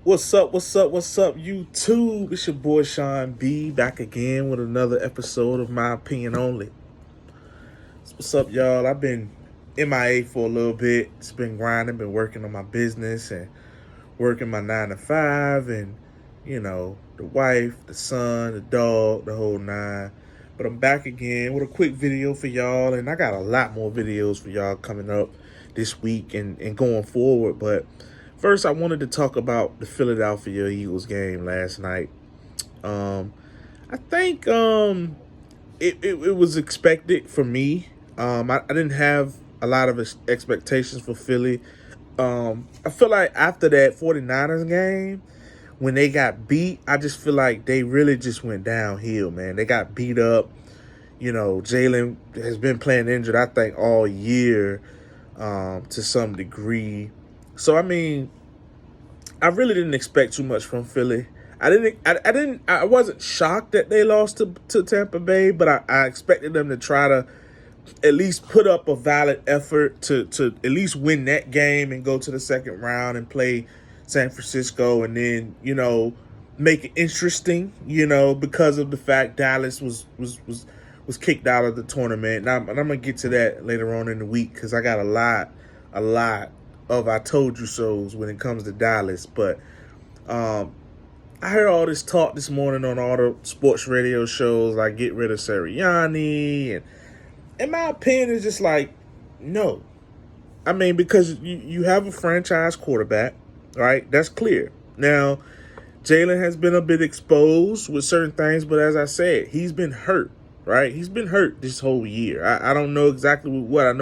What's up? YouTube? It's your boy Sean B back again with another episode of My Opinion Only. What's up, y'all? I've been MIA for a little bit. It's been grinding, been working on my business and working my 9 to 5 and, the wife, the son, the dog, the whole nine. But I'm back again with a quick video for y'all, and I got a lot more videos for y'all coming up this week and going forward. But first, I wanted to talk about the Philadelphia Eagles game last night. I think it was expected for me. I didn't have a lot of expectations for Philly. I feel like after that 49ers game, when they got beat, I just feel like they really just went downhill, man. They got beat up. Jalen has been playing injured, I think, all year to some degree. So, I mean, I really didn't expect too much from Philly. I wasn't shocked that they lost to Tampa Bay, but I expected them to try to at least put up a valid effort to at least win that game and go to the second round and play San Francisco, and then, make it interesting, because of the fact Dallas was kicked out of the tournament. And I'm gonna get to that later on in the week because I got a lot of I told you so's when it comes to Dallas. But I heard all this talk this morning on all the sports radio shows, like get rid of Sirianni, and in my opinion, it's just like, no. I mean, because you have a franchise quarterback, right? That's clear. Now, Jalen has been a bit exposed with certain things, but as I said, he's been hurt, right? He's been hurt this whole year. I don't know exactly what.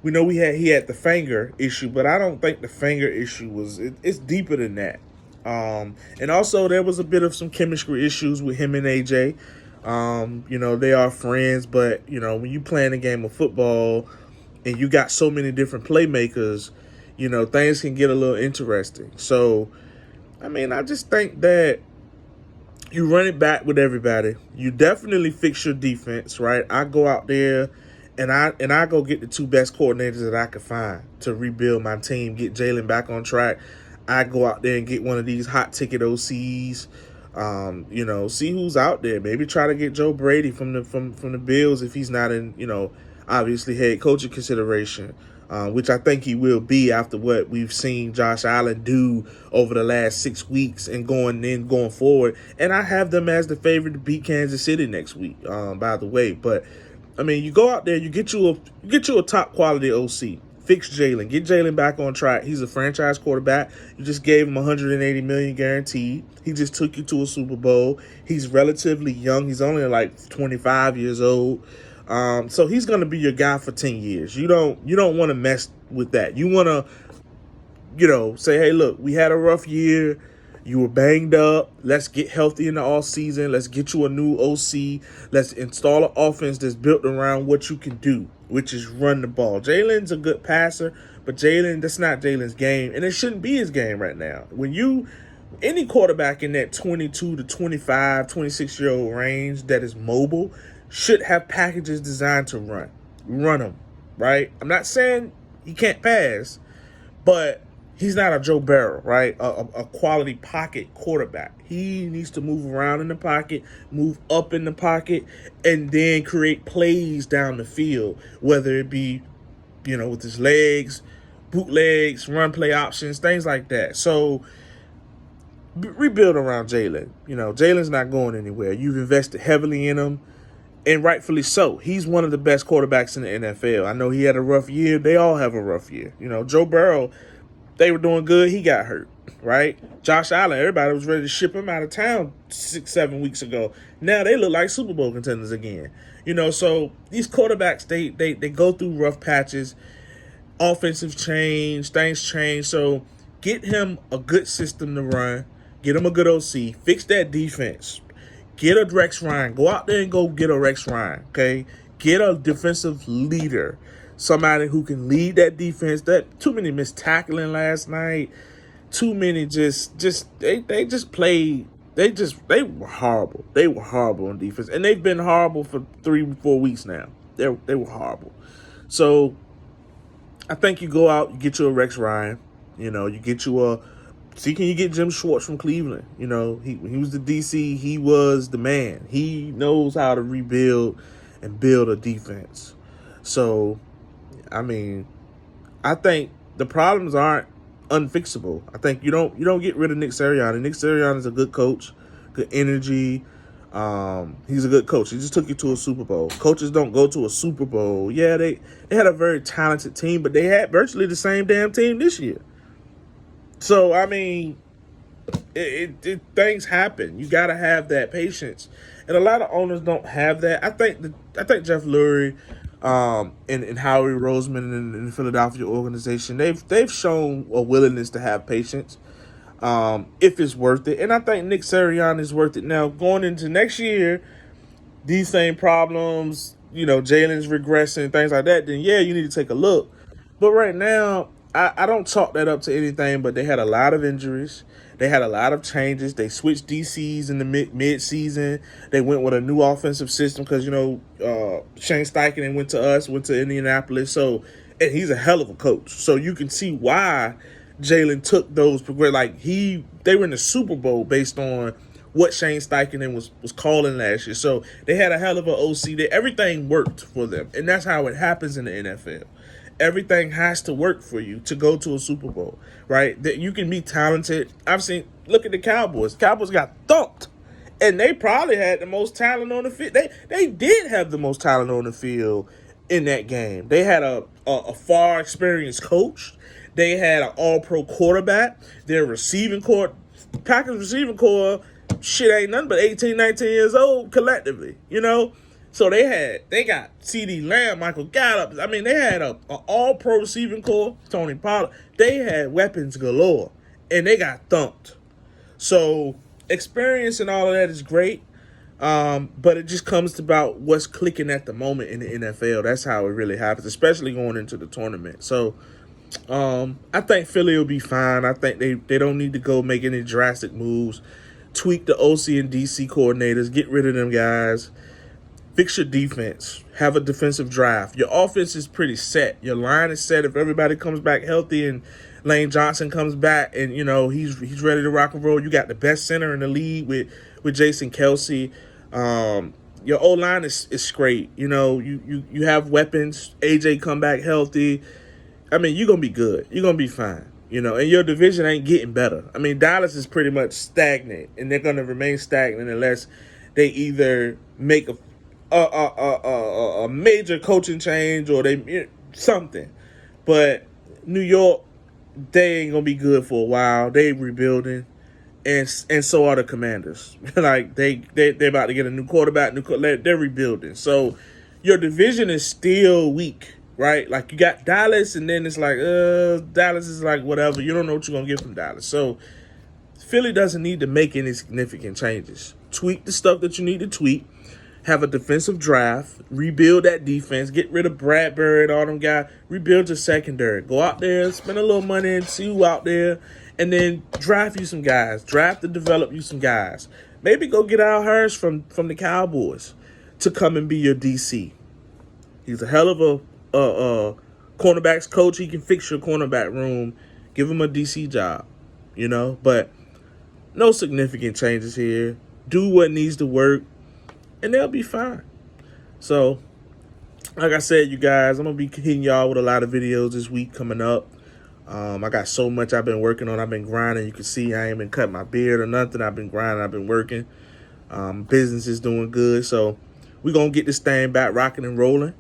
We know he had the finger issue, but I don't think the finger issue it's deeper than that. And also there was a bit of some chemistry issues with him and AJ. They are friends, but when you playing a game of football and you got so many different playmakers, things can get a little interesting. So, I mean, I just think that you run it back with everybody. You definitely fix your defense, right? I go out there and I go get the two best coordinators that I could find to rebuild my team, get Jalen back on track. I go out there and get one of these hot ticket OCs. See who's out there. Maybe try to get Joe Brady from the Bills if he's not in, obviously head coaching consideration, which I think he will be after what we've seen Josh Allen do over the last 6 weeks and going forward. And I have them as the favorite to beat Kansas City next week, by the way. But I mean, you go out there, you get you a top quality OC. Fix Jalen. Get Jalen back on track. He's a franchise quarterback. You just gave him $180 million guaranteed. He just took you to a Super Bowl. He's relatively young. He's only like 25 years old. So he's going to be your guy for 10 years. You don't want to mess with that. You want to, say, hey, look, we had a rough year. You were banged up. Let's get healthy in the offseason. Let's get you a new OC. Let's install an offense that's built around what you can do, which is run the ball. Jalen's a good passer, but that's not Jalen's game, and it shouldn't be his game right now. Any quarterback in that 22 to 25, 26-year-old range that is mobile should have packages designed to run them, right? I'm not saying he can't pass, but he's not a Joe Burrow, right? A quality pocket quarterback. He needs to move around in the pocket, move up in the pocket, and then create plays down the field, whether it be, with his legs, bootlegs, run play options, things like that. So rebuild around Jalen. Jalen's not going anywhere. You've invested heavily in him, and rightfully so. He's one of the best quarterbacks in the NFL. I know he had a rough year. They all have a rough year. Joe Burrow, they were doing good. He got hurt, right? Josh Allen, everybody was ready to ship him out of town 6-7 weeks ago. Now they look like Super Bowl contenders again. So these quarterbacks, they go through rough patches. Offensive change, things change. So get him a good system to run. Get him a good OC. Fix that defense. Get a Rex Ryan. Go out there and go get a Rex Ryan, okay? Get a defensive leader. Somebody who can lead that defense. That too many missed tackling last night. Too many they were horrible. They were horrible on defense. And they've been horrible for 3-4 weeks now. They were horrible. So I think you go out, you get you a Rex Ryan. You get you see, can you get Jim Schwartz from Cleveland? You know, he when he was the DC, he was the man. He knows how to rebuild and build a defense. So, I mean, I think the problems aren't unfixable. I think you don't get rid of Nick Sirianni. Nick Sirianni is a good coach, good energy. He's a good coach. He just took you to a Super Bowl. Coaches don't go to a Super Bowl. Yeah, they had a very talented team, but they had virtually the same damn team this year. So, I mean, things happen. You got to have that patience, and a lot of owners don't have that. I think Jeff Lurie, and Howie Roseman in the Philadelphia organization, they've shown a willingness to have patience, if it's worth it. And I think Nick Sirianni is worth it. Now, going into next year, these same problems, Jalen's regressing, things like that, then yeah, you need to take a look. But right now, I don't chalk that up to anything, but they had a lot of injuries. They had a lot of changes. They switched DCs in the mid-season. They went with a new offensive system because, Shane Steichen went to Indianapolis. So, and he's a hell of a coach. So you can see why Jalen took those they were in the Super Bowl based on what Shane Steichen was calling last year. So they had a hell of an OC there. Everything worked for them. And that's how it happens in the NFL. Everything has to work for you to go to a Super Bowl, right? That you can be talented. Look at the Cowboys. Cowboys got thumped. And they probably had the most talent on the field. They did have the most talent on the field in that game. They had a far experienced coach. They had an all-pro quarterback. Their receiving core, Packers receiving core, ain't nothing but 18, 19 years old collectively, So they got CeeDee Lamb, Michael Gallup. I mean, they had an all-pro receiving core, Tony Pollard. They had weapons galore, and they got thumped. So experience and all of that is great, but it just comes about what's clicking at the moment in the NFL. That's how it really happens, especially going into the tournament. So I think Philly will be fine. I think they don't need to go make any drastic moves. Tweak the OC and DC coordinators. Get rid of them guys. Fix your defense. Have a defensive draft. Your offense is pretty set. Your line is set. If everybody comes back healthy and Lane Johnson comes back and, he's ready to rock and roll, you got the best center in the league with Jason Kelce. Your O-line is great. You have weapons. AJ come back healthy. I mean, you're going to be good. You're going to be fine. And your division ain't getting better. I mean, Dallas is pretty much stagnant, and they're going to remain stagnant unless they either make a major coaching change or something. But New York, they ain't gonna be good for a while. They rebuilding, and so are the Commanders. They're about to get a new quarterback. They're rebuilding. So your division is still weak, right? Like you got Dallas, and then it's like Dallas is like whatever. You don't know what you're gonna get from Dallas. So Philly doesn't need to make any significant changes. Tweak the stuff that you need to tweak. Have a defensive draft, rebuild that defense, get rid of Bradbury and all them guys, rebuild your secondary. Go out there, spend a little money and see who out there, and then draft you some guys. Draft and develop you some guys. Maybe go get Al Harris from the Cowboys to come and be your DC. He's a hell of a cornerbacks coach. He can fix your cornerback room. Give him a DC job, But no significant changes here. Do what needs to work. And they'll be fine. So, like I said, you guys, I'm going to be hitting y'all with a lot of videos this week coming up. I got so much I've been working on. I've been grinding. You can see I ain't been cutting my beard or nothing. I've been grinding. I've been working. Business is doing good. So, we're going to get this thing back rocking and rolling.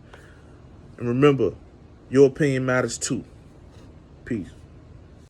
And remember, your opinion matters too. Peace.